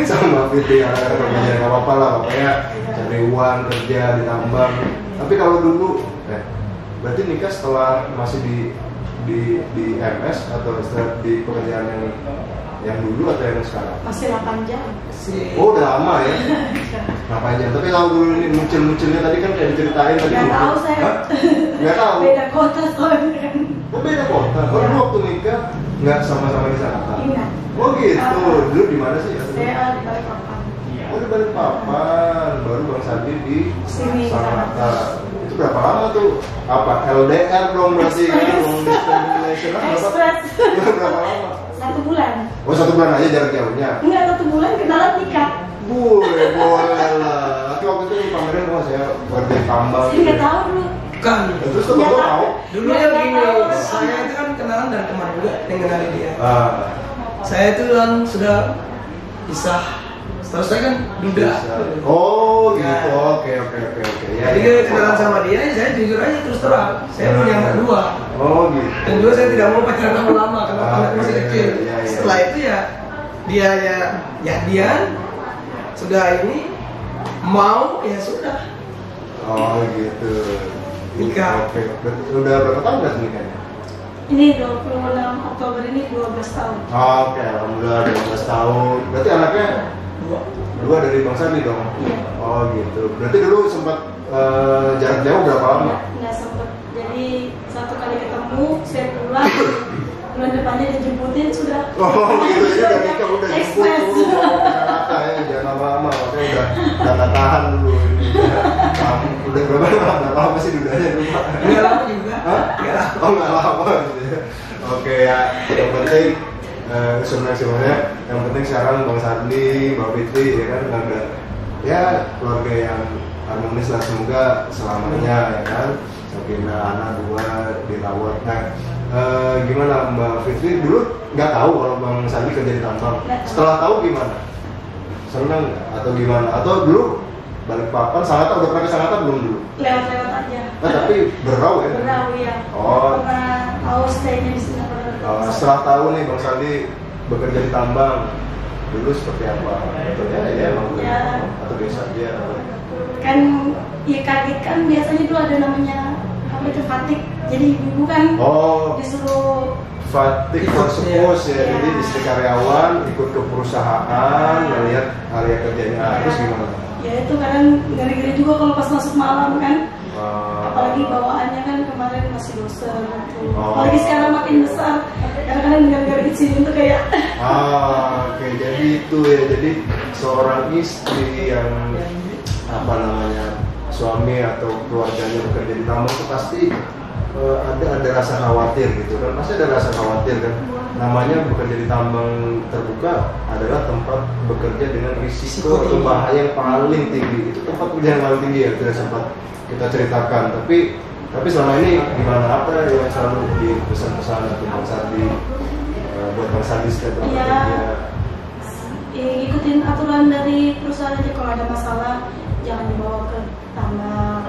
[SPEAKER 1] Sama Mbak Fitri, anak-anak kalau belajar nggak apa-apa lah, pokoknya cari uang kerja ditambang. Tapi kalau dulu, berarti nikah setelah masih di MS atau setelah di pekerjaan yang dulu atau yang sekarang?
[SPEAKER 3] Masih 8 jam.
[SPEAKER 1] Oh udah lama ya? 8 jam. Tapi kalau dulu ini muncul-munculnya tadi kan kayak diceritain tadi.
[SPEAKER 3] Nggak tahu saya.
[SPEAKER 1] Nggak tahu.
[SPEAKER 3] Beda kota soalnya kan.
[SPEAKER 1] Oh beda kota. Oh dulu waktu nikah nggak sama-sama di Jakarta.
[SPEAKER 3] Iya.
[SPEAKER 1] Oh gitu. Dulu di mana sih?
[SPEAKER 3] Saya di Balikpapan.
[SPEAKER 1] Oh di Balikpapan. Baru Bang Sandi di
[SPEAKER 3] Sini.
[SPEAKER 1] Jakarta. Itu berapa lama tuh? Apa LDR dong berarti kan? Long distance relationship
[SPEAKER 3] Express.
[SPEAKER 1] berapa lama?
[SPEAKER 3] 1 bulan.
[SPEAKER 1] Oh 1 bulan aja jarak jauhnya.
[SPEAKER 3] Enggak 1 bulan kenalan nikah.
[SPEAKER 1] Boleh lah. Tapi waktu itu pameran sama saya kerja tambang.
[SPEAKER 3] Saya nggak tahu dulu.
[SPEAKER 2] Kan,
[SPEAKER 1] Terus kok
[SPEAKER 3] Nggak
[SPEAKER 1] kamu
[SPEAKER 3] tahu.
[SPEAKER 1] tahu?
[SPEAKER 2] dulu
[SPEAKER 3] Nggak
[SPEAKER 2] ya begini,
[SPEAKER 3] tahu.
[SPEAKER 2] saya itu kan kenalan dari teman juga yang kenalin dia.
[SPEAKER 1] Ah,
[SPEAKER 2] Saya itu kan sudah pisah. Setahu saya kan duda.
[SPEAKER 1] oh gitu.
[SPEAKER 2] Ya.
[SPEAKER 1] Oke. Ya,
[SPEAKER 2] Jadi
[SPEAKER 1] ya.
[SPEAKER 2] kenalan sama dia, saya jujur aja terus terang. Saya punya anak 2.
[SPEAKER 1] Oh gitu.
[SPEAKER 2] Dan juga saya tidak mau pacaran lama-lama karena anak masih kecil.
[SPEAKER 1] Iya.
[SPEAKER 2] Setelah itu ya dia sudah ini mau ya sudah
[SPEAKER 1] Oh gitu.
[SPEAKER 2] nikah.
[SPEAKER 1] Oke. Udah berapa tahun udah nikahnya?
[SPEAKER 3] Ini 26 Oktober ini 12 tahun.
[SPEAKER 1] Oke, alhamdulillah 12 tahun. Berarti anaknya 2 dari Bang Sandi dong?
[SPEAKER 3] Iya.
[SPEAKER 1] Oh gitu. Berarti dulu sempat jarak jauh berapa lama?
[SPEAKER 3] Nggak sempet. Jadi 1 kali ketemu, saya pulang. Bulan depannya dijemputin sudah.
[SPEAKER 1] Oh gitu, jadi udah nikah udah jemput
[SPEAKER 3] Express.
[SPEAKER 1] dulu Jakarta ya, jangan lama-lama, makanya udah nggak tahan dulu ini. Udah berapa lama sih dudanya dulu Pak?
[SPEAKER 2] Enggak lama juga.
[SPEAKER 1] Hah?
[SPEAKER 2] Enggak lama.
[SPEAKER 1] Oh nggak lama gitu ya. Oke ya, yang penting sebenarnya yang penting sekarang Bang Sandi, Mbak Fitri ya kan ada ya keluarga yang harmonis lah, semoga selamanya ya kan. Sakinah anak 2 dirawat. Nah, gimana Mbak Fitri dulu nggak tahu kalau Bang Sandi kerja di tambang? Setelah tahu gimana? Senang atau gimana? Atau dulu Balikpapan, Sangatta udah pernah ke Sangatta belum dulu?
[SPEAKER 3] Lewat-lewat aja.
[SPEAKER 1] Tapi berau ya?
[SPEAKER 3] Berau ya.
[SPEAKER 1] Oh.
[SPEAKER 3] Pernah tahu stay-nya di sini.
[SPEAKER 1] Setelah tahu nih Bang Sandi bekerja di tambang, dulu seperti apa? Betulnya ya emang
[SPEAKER 3] Ya.
[SPEAKER 1] atau biasa aja?
[SPEAKER 3] Kan ya kaget kan, biasanya dulu ada namanya apa itu Fatik. Jadi ibu kan
[SPEAKER 1] Oh,
[SPEAKER 3] disuruh
[SPEAKER 1] Fatik Forsepos ya, jadi istri karyawan ikut ke perusahaan melihat area kerjanya. Terus gimana?
[SPEAKER 3] ya itu kadang ngeri-ngeri juga kalau pas masuk malam kan.
[SPEAKER 1] Wah.
[SPEAKER 3] Apalagi bawaannya kan kemarin masih dosen gitu.
[SPEAKER 1] Oh.
[SPEAKER 3] Apalagi sekarang makin besar, kadang-kadang dengar-dengar di sini tuh kayak
[SPEAKER 1] Oke, jadi itu ya, jadi seorang istri yang apa namanya suami atau keluarganya bekerja di tambang itu pasti ada rasa khawatir gitu kan, pasti ada rasa khawatir kan. Namanya bekerja di tambang terbuka adalah tempat bekerja dengan risiko atau bahaya yang paling tinggi. Itu tempat kerja yang paling tinggi ya, tidak sempat kita ceritakan. Tapi Tapi selama ini gimana, apa yang selalu dipesan-pesan atau Bang Sandi buat Bang Sandi setiap
[SPEAKER 3] Iya.
[SPEAKER 1] bekerja?
[SPEAKER 3] Ikutin aturan dari perusahaan aja, kalau ada masalah jangan dibawa ke tambang.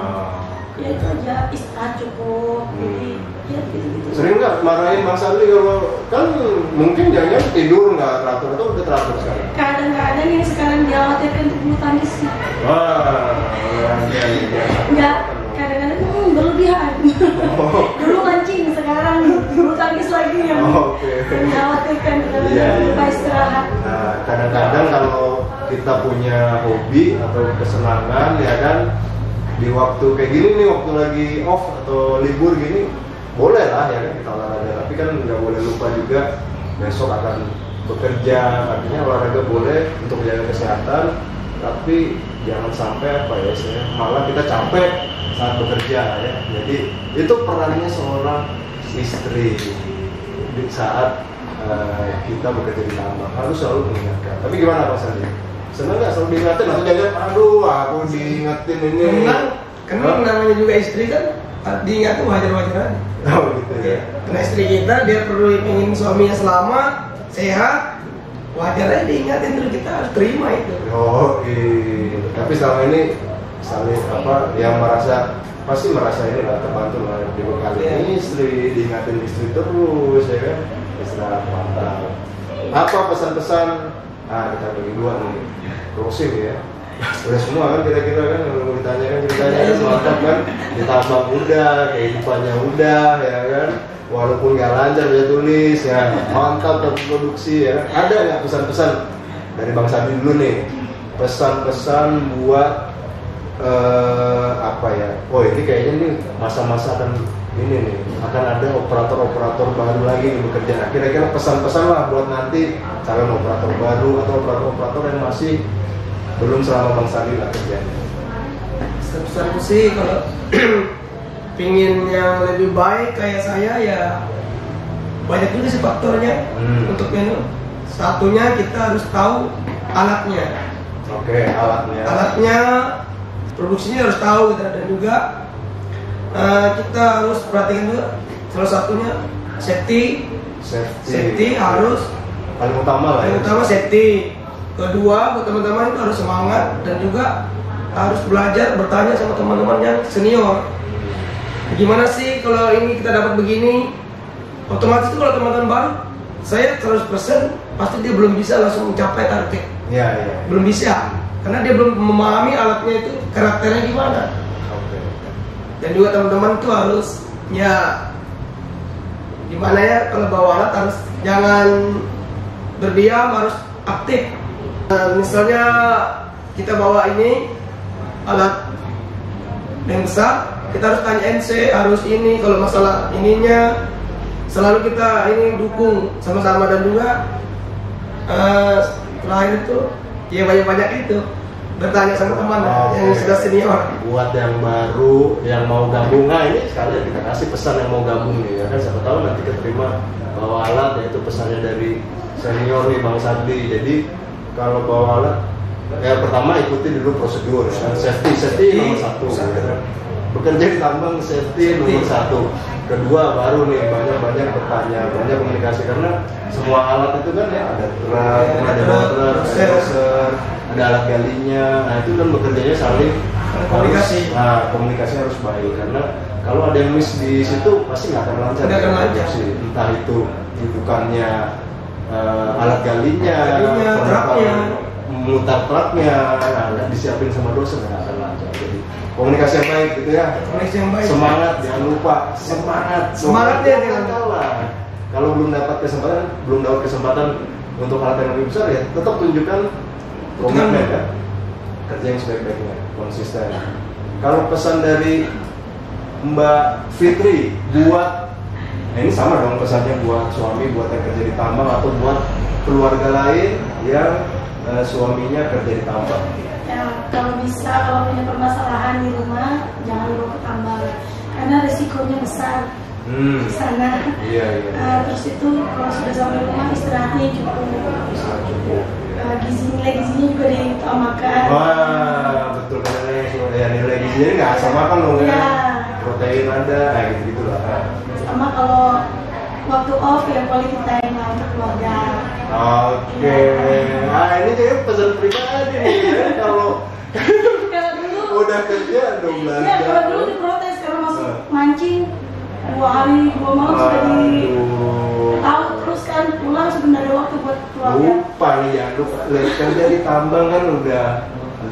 [SPEAKER 3] Ya itu aja, istirahat cukup. Jadi ya gitu-gitu.
[SPEAKER 1] Sering nggak marahin Bang Sandi kalau kan mungkin jangan tidur nggak teratur atau udah teratur sekarang?
[SPEAKER 3] Kadang-kadang ini sekarang dikhawatirkan untuk bulu tangkis.
[SPEAKER 1] Wah,
[SPEAKER 3] Enggak, kadang-kadang berlebihan. Dulu mancing, sekarang bulu tangkis lagi yang dikhawatirkan.
[SPEAKER 1] Iya.
[SPEAKER 3] Lupa istirahat.
[SPEAKER 1] Nah, kadang-kadang kalau kita punya hobi atau kesenangan ya kan, di waktu kayak gini nih, waktu lagi off atau libur gini, boleh lah ya kan kita olahraga, tapi kan nggak boleh lupa juga besok akan bekerja. Artinya olahraga boleh untuk menjaga kesehatan, tapi jangan sampai apa ya, malah kita capek saat bekerja ya. Jadi itu perannya seorang istri di saat kita bekerja di tambang, harus selalu mengingatkan. Tapi gimana Pak Sandi? Senang nggak selalu diingatin atau jangan aduh aku diingetin ini?
[SPEAKER 2] Karena namanya juga istri kan, diingatin wajar-wajar aja.
[SPEAKER 1] Oh gitu ya.
[SPEAKER 2] Karena istri kita, dia perlu ingin suaminya selamat, sehat, wajar aja diingatin, terus kita harus terima itu.
[SPEAKER 1] Oh iya. Tapi selama ini saling apa yang pasti merasa ini lah terbantu lah, dibekali istri, diingatin istri terus ya kan, istirahat mantap. Apa pesan-pesan? Kita bagi dua nih, closing ya. Udah semua kan kira-kira kan kalau mau ditanya kan ceritanya kan mantap kan, ditambang udah, kehidupannya udah ya kan, walaupun nggak lancar dia tulis ya, mantap terproduksi ya. Ada nggak pesan-pesan dari Bang Sandi dulu nih, pesan-pesan buat apa ya? Oh ini kayaknya nih masa-masa akan ini nih, akan ada operator-operator baru lagi yang bekerja. Nah, kira-kira pesan-pesan lah buat nanti calon operator baru atau operator-operator yang masih belum selama Bang Sandi lah kerjanya.
[SPEAKER 2] Pesan-pesanku sih kalau pingin yang lebih baik kayak saya ya banyak juga sih faktornya untuk ini. Satunya kita harus tahu alatnya.
[SPEAKER 1] Oke, alatnya.
[SPEAKER 2] Alatnya, produksinya harus tahu gitu. Dan juga kita harus perhatikan juga salah satunya safety harus
[SPEAKER 1] paling utama lah.
[SPEAKER 2] Yang utama safety. Kedua, buat teman-teman itu harus semangat dan juga harus belajar bertanya sama teman-teman yang senior. Gimana sih kalau ini kita dapat begini? Otomatis itu kalau teman-teman baru, saya 100% pasti dia belum bisa langsung mencapai target.
[SPEAKER 1] Iya.
[SPEAKER 2] Belum bisa, karena dia belum memahami alatnya itu karakternya gimana.
[SPEAKER 1] Oke.
[SPEAKER 2] Dan juga teman-teman itu harus ya gimana ya, kalau bawa alat harus jangan berdiam, harus aktif. Misalnya kita bawa ini alat yang besar, kita harus tanya NC, harus ini, kalau masalah ininya selalu kita ini dukung sama-sama. Dan juga terakhir itu ya banyak-banyak itu bertanya sama teman yang sudah senior.
[SPEAKER 1] Buat yang baru yang mau gabung, nah ini sekalian kita kasih pesan yang mau gabung nih ya kan, siapa tahu nanti keterima bawa alat, yaitu pesannya dari senior nih Bang Sandi. Jadi kalau bawa alat ya pertama ikuti dulu prosedur ya. Safety nomor satu ya kan? Bekerja di tambang safety nomor satu. Kedua baru nih banyak bertanya, banyak komunikasi, karena semua alat itu kan ya ada truk, ada motor, ada doser, ada alat galinya. Nah itu kan bekerjanya saling
[SPEAKER 2] komunikasi.
[SPEAKER 1] Komunikasi harus baik, karena kalau ada yang miss di situ pasti nggak akan lancar. Entah itu dudukannya alat galinya,
[SPEAKER 2] truknya,
[SPEAKER 1] memutar truknya, disiapin sama dosen nggak akan lancar. Jadi komunikasi yang baik gitu ya.
[SPEAKER 2] Komunikasi yang baik.
[SPEAKER 1] Semangat, jangan lupa
[SPEAKER 2] Semangatnya jangan
[SPEAKER 1] kalah. Kalau belum dapat kesempatan untuk alat yang lebih besar ya tetap tunjukkan komitmen ya. Kerja yang sebaik-baiknya, konsisten. Kalau pesan dari Mbak Fitri buat ini sama dong pesannya buat suami, buat yang kerja di tambang atau buat keluarga lain yang suaminya kerja di tambang.
[SPEAKER 3] Ya, kalau bisa, kalau punya permasalahan di rumah jangan dibawa ke tambang karena resikonya besar di sana.
[SPEAKER 1] Iya.
[SPEAKER 3] Terus itu kalau sudah sampai rumah istirahatnya cukup. Nilai gizinya juga diutamakan.
[SPEAKER 1] Wah, betul, karena ya nilai gizinya nggak asal makan dong ya. protein ada, nah gitu lah.
[SPEAKER 3] Sama kalau waktu off ya quality time lah untuk keluarga.
[SPEAKER 1] Oke, nah ini kayak pesan pribadi nih ya. Kalau udah kerja 12 jam.
[SPEAKER 3] Ya kalau dulu diprotes karena masuk mancing 2 hari 2 malam sudah di tahu terus kan pulang sebenarnya waktu buat keluarga.
[SPEAKER 1] Lupa nih ya, lupa. Kerja di tambang kan udah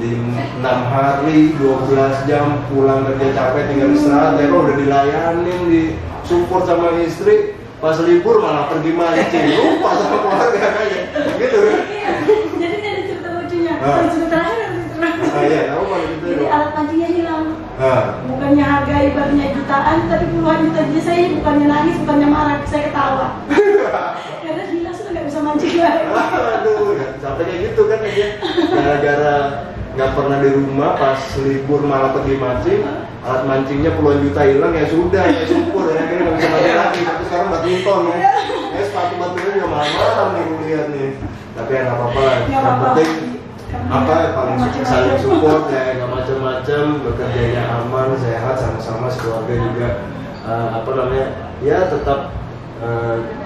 [SPEAKER 1] 6 hari 12 jam pulang kerja capek tinggal istirahat ya, udah dilayanin, di support sama istri, pas libur malah pergi mancing, lupa sama keluarga kayak gitu.
[SPEAKER 3] Iya, jadi ada cerita lucunya. Cerita terakhir ada cerita terakhir.
[SPEAKER 1] Iya, tahu kan gitu.
[SPEAKER 3] Jadi alat mancingnya hilang. Bukannya harga ibaratnya jutaan, tapi puluhan juta. Jadi saya bukannya nangis, bukannya marah, saya ketawa. Karena hilang sudah nggak bisa mancing lagi.
[SPEAKER 1] Aduh, sampai kayak gitu kan aja. Gara-gara nggak pernah di rumah, pas libur malah pergi mancing, alat mancingnya puluhan juta hilang, ya sudah, ya syukur ya akhirnya nggak bisa mancing lagi. Tapi sekarang badminton ya, sepatu batunya juga mahal nih gue lihat nih. Tapi ya nggak apa-apa lah. Yang penting apa paling saling support ya, nggak macam-macam, bekerjanya aman, sehat, sama-sama sekeluarga juga apa namanya ya tetap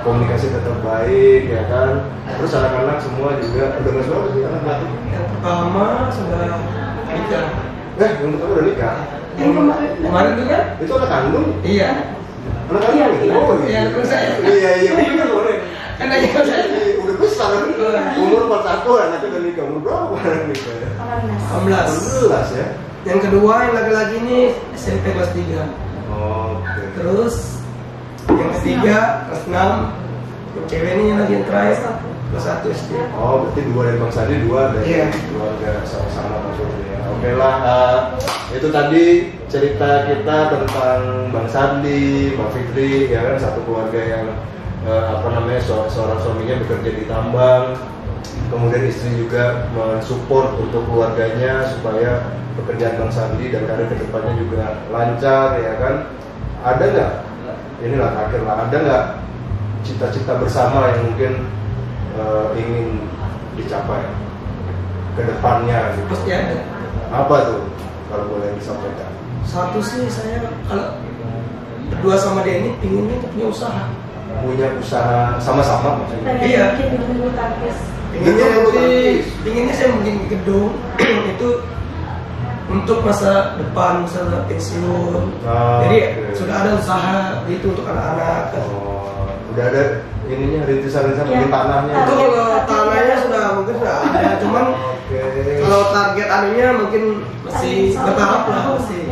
[SPEAKER 1] komunikasi tetap baik ya kan. Terus anak-anak semua juga udah nggak suara sih anak-anak.
[SPEAKER 2] Yang pertama sudah nikah.
[SPEAKER 1] Yang pertama udah nikah.
[SPEAKER 3] Yang
[SPEAKER 2] Kemarin tuh kan?
[SPEAKER 1] Itu anak kandung.
[SPEAKER 2] Iya.
[SPEAKER 1] Anak kandung. Oh
[SPEAKER 2] Iya, terus saya.
[SPEAKER 1] Iya benar boleh.
[SPEAKER 2] Kan aja kalau saya
[SPEAKER 1] Udah besar kan. Umur 41 anaknya udah nikah. Umur berapa anak nikah ya?
[SPEAKER 2] 18.
[SPEAKER 1] 18 ya.
[SPEAKER 2] Yang kedua yang laki-laki ini SMP kelas 3.
[SPEAKER 1] Oke.
[SPEAKER 2] Terus yang ketiga kelas 6. Yang cewek ini yang lagi yang terakhir kelas 1 SD.
[SPEAKER 1] Oh, berarti 2 dari Bang Sadi, 2 dari keluarga sama-sama Bang Sudi ya. Oke lah, itu tadi cerita kita tentang Bang Sadi, Mbak Fitri, ya kan, satu keluarga yang apa namanya seorang suaminya bekerja di tambang, kemudian istri juga mensupport untuk keluarganya supaya pekerjaan Bang Sandi dan karir kedepannya juga lancar, ya kan. Ada nggak? Inilah terakhir lah, ada nggak cita-cita bersama yang mungkin ingin dicapai ke depannya gitu?
[SPEAKER 2] Pasti ada.
[SPEAKER 1] Apa tuh kalau boleh disampaikan?
[SPEAKER 2] Satu sih saya kalau berdua sama dia ini pinginnya punya usaha.
[SPEAKER 1] Punya usaha sama-sama maksudnya?
[SPEAKER 2] Iya.
[SPEAKER 3] Bikin bulu tangkis.
[SPEAKER 2] Pinginnya saya bikin gedung itu untuk masa depan, masa pensiun. Jadi sudah ada usaha itu untuk anak-anak.
[SPEAKER 1] Udah ada ininya, rintisan-rintisan mungkin tanahnya.
[SPEAKER 2] Itu kalau tanahnya mungkin sudah ada, cuman kalau target anunya mungkin masih bertahap lah, masih.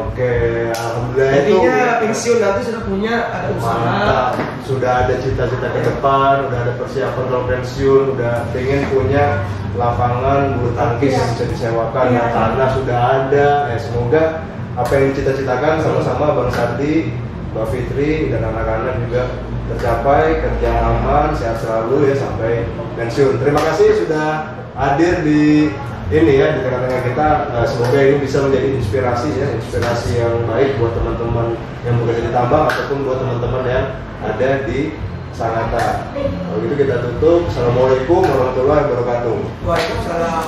[SPEAKER 1] Oke, alhamdulillah.
[SPEAKER 2] Intinya pensiun nanti sudah punya ada usaha.
[SPEAKER 1] Mantap. Sudah ada cita-cita ke depan, udah ada persiapan kalau pensiun, udah pengen punya lapangan bulu tangkis yang bisa disewakan, tanah sudah ada. Ya semoga apa yang dicita-citakan sama-sama Bang Sandi, Mbak Fitri dan anak-anak juga tercapai, kerja aman, sehat selalu ya sampai pensiun. Terima kasih sudah hadir di ini ya di tengah-tengah kita. Semoga ini bisa menjadi inspirasi ya, inspirasi yang baik buat teman-teman yang bekerja di tambang ataupun buat teman-teman yang ada di Sangatta. Kalau gitu kita tutup. Assalamualaikum warahmatullahi wabarakatuh.
[SPEAKER 2] Waalaikumsalam.